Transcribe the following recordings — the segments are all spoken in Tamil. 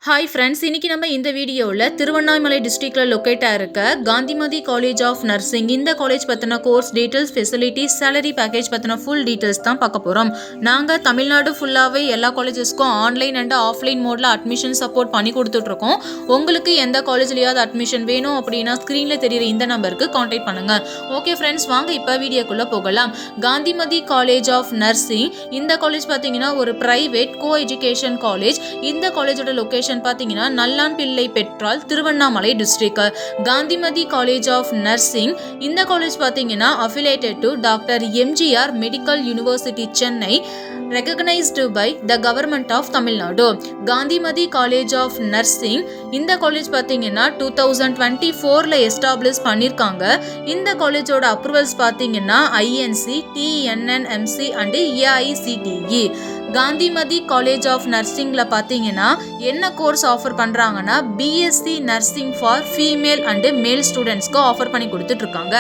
ஹாய் ஃப்ரெண்ட்ஸ், இன்னைக்கு நம்ம இந்த வீடியோவில் திருவண்ணாமலை டிஸ்ட்ரிக்டில் லொக்கேட்டாக இருக்க காந்திமதி காலேஜ் ஆஃப் நர்சிங் இந்த காலேஜ் பற்றின course details, facilities, salary package பற்றின ஃபுல் டீட்டெயில்ஸ் தான் பார்க்க போகிறோம். நாங்கள் தமிழ்நாடு ஃபுல்லாகவே எல்லா காலேஜஸ்க்கும் ஆன்லைன் அண்ட் ஆஃப்லைன் மோடில் அட்மிஷன் சப்போர்ட் பண்ணி கொடுத்துட்ருக்கோம். உங்களுக்கு எந்த காலேஜ்லையாவது அட்மிஷன் வேணும் அப்படின்னா ஸ்க்ரீனில் தெரியுற இந்த நம்பருக்கு காண்டாக்ட் பண்ணுங்கள். ஓகே ஃப்ரெண்ட்ஸ், வாங்க இப்போ வீடியோக்குள்ளே போகலாம். காந்திமதி காலேஜ் ஆஃப் நர்சிங் இந்த காலேஜ் பார்த்தீங்கன்னா ஒரு பிரைவேட் கோ எஜுகேஷன் காலேஜ். இந்த காலேஜோட லொக்கேஷன் பாத்தீங்கன்னா Nallanpillai Petral, Tiruvannamalai district. Gandhimathi college of nursing இந்த காலேஜ் பாத்தீங்கன்னா affiliated to doctor MGR medical university Chennai, recognized by the government of Tamil Nadu. Gandhimathi college of nursing இந்த காலேஜ் பார்த்தீங்கன்னா 2024ல எஸ்டாப்ளிஷ் பண்ணியிருக்காங்க. இந்த காலேஜோட அப்ரூவல்ஸ் பார்த்தீங்கன்னா INC, TNMC and AICTE. Gandhimathi college of நர்சிங்கில் பார்த்தீங்கன்னா என்ன கோர்ஸ் ஆஃபர் பண்ணுறாங்கன்னா BSc nursing for female and male ஸ்டூடெண்ட்ஸ்க்கு ஆஃபர் பண்ணி கொடுத்துட்ருக்காங்க.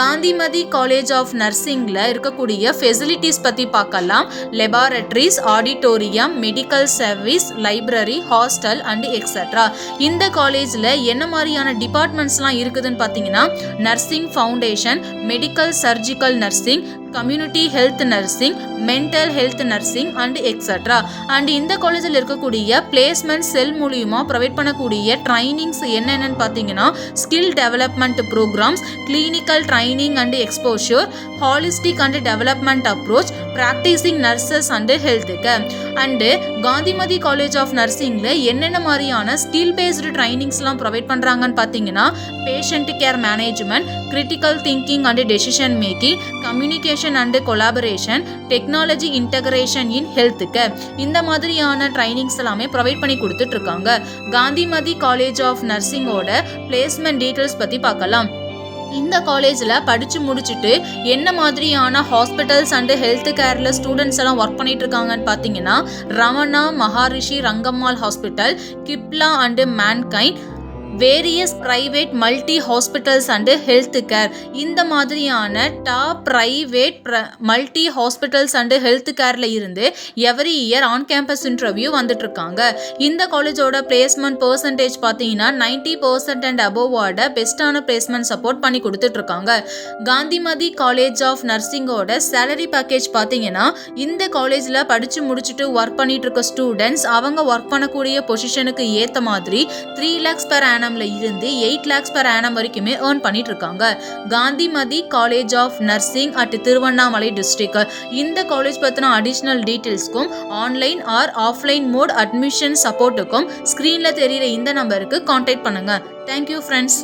காந்திமதி காலேஜ் ஆஃப் நர்சிங்கில் இருக்கக்கூடிய ஃபெசிலிட்டிஸ் பற்றி பார்க்கலாம். Laboratories, auditorium, medical service, library, hostel and etcetera. இந்த காலேஜில் என்ன மாதிரியான டிபார்ட்மெண்ட்ஸ்லாம் இருக்குதுன்னு பார்த்தீங்கன்னா nursing foundation, medical surgical nursing, community health nursing, mental health nursing and etcetera. And இந்த காலேஜில் இருக்கக்கூடிய பிளேஸ்மெண்ட் செல் மூலியமாக ப்ரொவைட் பண்ணக்கூடிய ட்ரைனிங்ஸ் என்னென்னு பார்த்தீங்கன்னா skill development programs, clinical training and exposure, holistic and development approach, practicing nurses and ஹெல்த்துக்கு. அண்டு காந்திமதி காலேஜ் ஆஃப் நர்சிங்கில் என்னென்ன மாதிரியான ஸ்கில் பேஸ்டு ட்ரைனிங்ஸ்லாம் ப்ரொவைட் பண்ணுறாங்கன்னு பார்த்தீங்கன்னா patient care management, critical thinking and decision making, communication and collaboration, technology integration in ஹெல்த்துக்கு. இந்த மாதிரியான ட்ரைனிங்ஸ் எல்லாமே ப்ரொவைட் பண்ணி கொடுத்துட்டு இருக்காங்க. காந்திமதி காலேஜ் ஆஃப் நர்சிங்கோட பிளேஸ்மெண்ட் டீட்டெயில்ஸ் பற்றி பார்க்கலாம். இந்த காலேஜில் படித்து முடிச்சுட்டு என்ன மாதிரியான ஹாஸ்பிட்டல்ஸ் அண்டு ஹெல்த் கேரில் ஸ்டூடெண்ட்ஸ் எல்லாம் ஒர்க் பண்ணிட்டு இருக்காங்கன்னு பார்த்தீங்கன்னா Ramana Maharishi Rangammal hospital, Cipla and Mankind, various private multi hospitals and health care. இந்த மாதிரியான top private multi hospitals and health கேரில் இருந்து every year on campus interview வந்துட்டு இருக்காங்க. இந்த காலேஜோட பிளேஸ்மெண்ட் பர்சன்டேஜ் பார்த்தீங்கன்னா 90% அண்ட் அபோவோட பெஸ்டான பிளேஸ்மெண்ட் சப்போர்ட் பண்ணி கொடுத்துட்டு இருக்காங்க. காந்திமதி காலேஜ் ஆஃப் நர்சிங்கோட சேலரி பேக்கேஜ் பார்த்தீங்கன்னா இந்த காலேஜில் படித்து முடிச்சுட்டு ஒர்க் பண்ணிட்டு இருக்க ஸ்டூடெண்ட்ஸ் அவங்க ஒர்க் பண்ணக்கூடிய பொசிஷனுக்கு ஏற்ற மாதிரி 3 lakhs per annum இருந்து 8 lakhs per annum வரைக்குமே earn பண்ணிட்டு இருக்காங்க. Gandhimathi college of nursing at Tiruvannamalai district. இந்த காலேஜ் பத்தின அடிஷனல் டீடைல்ஸ்க்கும் online or offline mode admission சப்போர்ட்டுக்கும் ஸ்கிரீன்ல தெரியுற இந்த நம்பருக்கு காண்டாக்ட் பண்ணுங்க. Thank you friends.